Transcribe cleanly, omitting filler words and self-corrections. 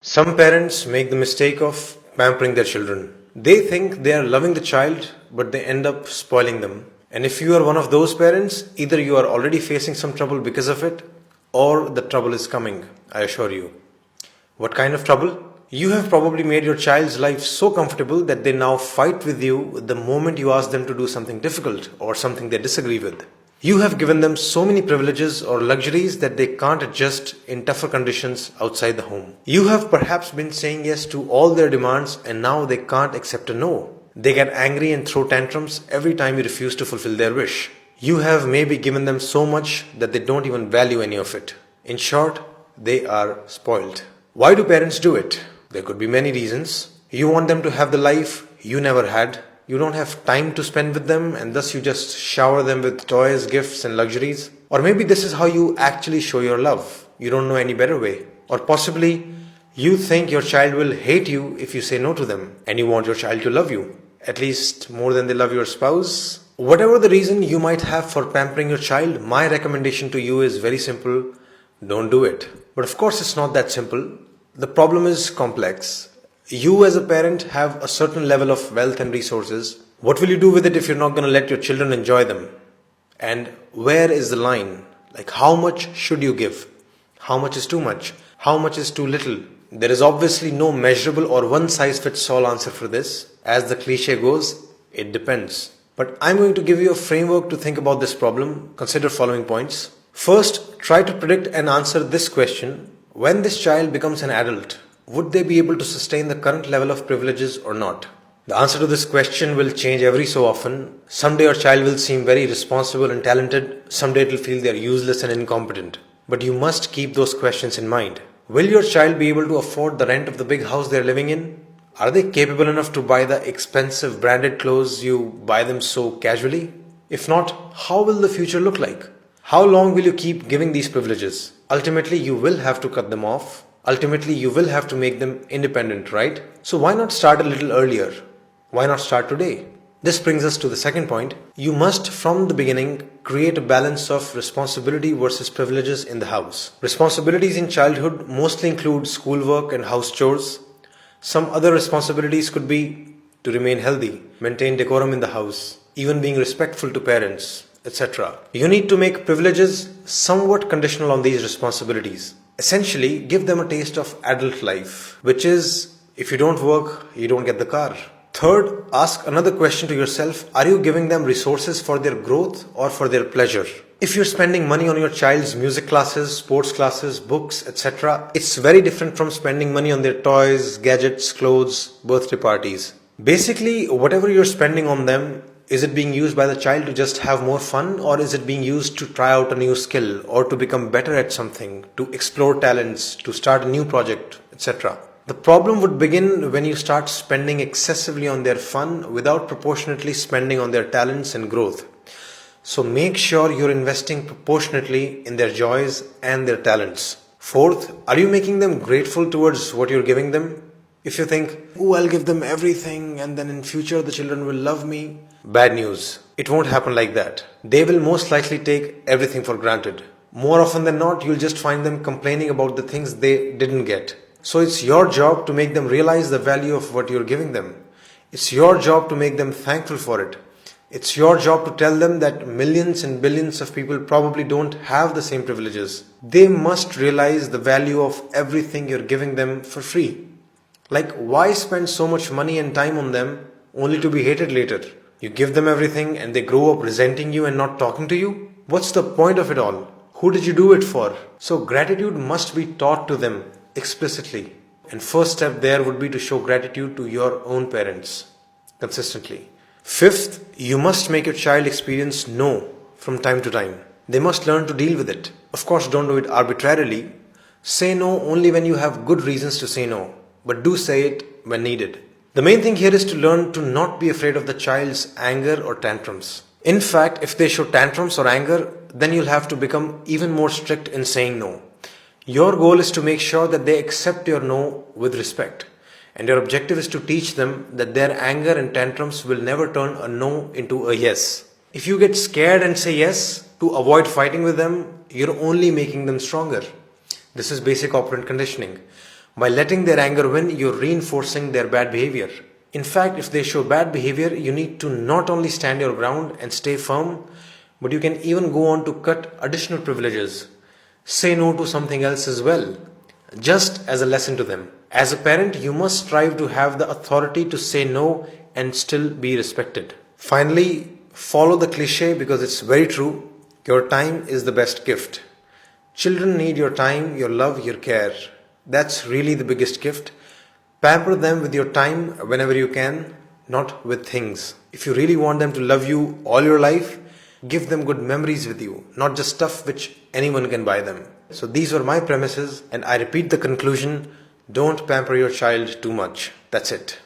Some parents make the mistake of pampering their children. They think they are loving the child, but they end up spoiling them. And if you are one of those parents, either you are already facing some trouble because of it, or the trouble is coming, I assure you. What kind of trouble? You have probably made your child's life so comfortable that they now fight with you the moment you ask them to do something difficult or something they disagree with. You have given them so many privileges or luxuries that they can't adjust in tougher conditions outside the home. You have perhaps been saying yes to all their demands and now they can't accept a no. They get angry and throw tantrums every time you refuse to fulfill their wish. You have maybe given them so much that they don't even value any of it. In short, they are spoiled. Why do parents do it? There could be many reasons. You want them to have the life you never had. You don't have time to spend with them and thus you just shower them with toys, gifts and luxuries. Or maybe this is how you actually show your love. You don't know any better way. Or possibly you think your child will hate you if you say no to them and you want your child to love you, at least more than they love your spouse. Whatever the reason you might have for pampering your child, my recommendation to you is very simple. Don't do it. But of course it's not that simple. The problem is complex. You as a parent have a certain level of wealth and resources. What will you do with it if you're not going to let your children enjoy them? And where is the line? Like how much should you give? How much is too much? How much is too little? There is obviously no measurable or one size fits all answer for this. As the cliche goes, it depends. But I'm going to give you a framework to think about this problem. Consider following points. First, try to predict and answer this question. When this child becomes an adult, would they be able to sustain the current level of privileges or not? The answer to this question will change every so often. Someday your child will seem very responsible and talented. Someday it will feel they are useless and incompetent. But you must keep those questions in mind. Will your child be able to afford the rent of the big house they are living in? Are they capable enough to buy the expensive branded clothes you buy them so casually? If not, how will the future look like? How long will you keep giving these privileges? Ultimately, you will have to cut them off. Ultimately, you will have to make them independent, right? So why not start a little earlier? Why not start today? This brings us to the second point. You must, from the beginning, create a balance of responsibility versus privileges in the house. Responsibilities in childhood mostly include schoolwork and house chores. Some other responsibilities could be to remain healthy, maintain decorum in the house, even being respectful to parents, etc. You need to make privileges somewhat conditional on these responsibilities. Essentially, give them a taste of adult life, which is, if you don't work, you don't get the car. Third, ask another question to yourself. Are you giving them resources for their growth or for their pleasure? If you're spending money on your child's music classes, sports classes, books, etc., it's very different from spending money on their toys, gadgets, clothes, birthday parties. Basically, whatever you're spending on them, is it being used by the child to just have more fun, or is it being used to try out a new skill or to become better at something, to explore talents, to start a new project, etc.? The problem would begin when you start spending excessively on their fun without proportionately spending on their talents and growth. So make sure you're investing proportionately in their joys and their talents. Fourth, are you making them grateful towards what you're giving them? If you think, oh, I'll give them everything and then in future the children will love me. Bad news. It won't happen like that. They will most likely take everything for granted. More often than not, you'll just find them complaining about the things they didn't get. So it's your job to make them realize the value of what you're giving them. It's your job to make them thankful for it. It's your job to tell them that millions and billions of people probably don't have the same privileges. They must realize the value of everything you're giving them for free. Like, why spend so much money and time on them only to be hated later? You give them everything and they grow up resenting you and not talking to you? What's the point of it all? Who did you do it for? So gratitude must be taught to them explicitly. And first step there would be to show gratitude to your own parents consistently. Fifth, you must make your child experience no from time to time. They must learn to deal with it. Of course, don't do it arbitrarily. Say no only when you have good reasons to say no, but do say it when needed. The main thing here is to learn to not be afraid of the child's anger or tantrums. In fact, if they show tantrums or anger, then you'll have to become even more strict in saying no. Your goal is to make sure that they accept your no with respect. And your objective is to teach them that their anger and tantrums will never turn a no into a yes. If you get scared and say yes to avoid fighting with them, you're only making them stronger. This is basic operant conditioning. By letting their anger win, you're reinforcing their bad behavior. In fact, if they show bad behavior, you need to not only stand your ground and stay firm, but you can even go on to cut additional privileges. Say no to something else as well, just as a lesson to them. As a parent, you must strive to have the authority to say no and still be respected. Finally, follow the cliche because it's very true. Your time is the best gift. Children need your time, your love, your care. That's really the biggest gift. Pamper them with your time whenever you can, not with things. If you really want them to love you all your life, give them good memories with you, not just stuff which anyone can buy them. So these were my premises, and I repeat the conclusion: don't pamper your child too much. That's it.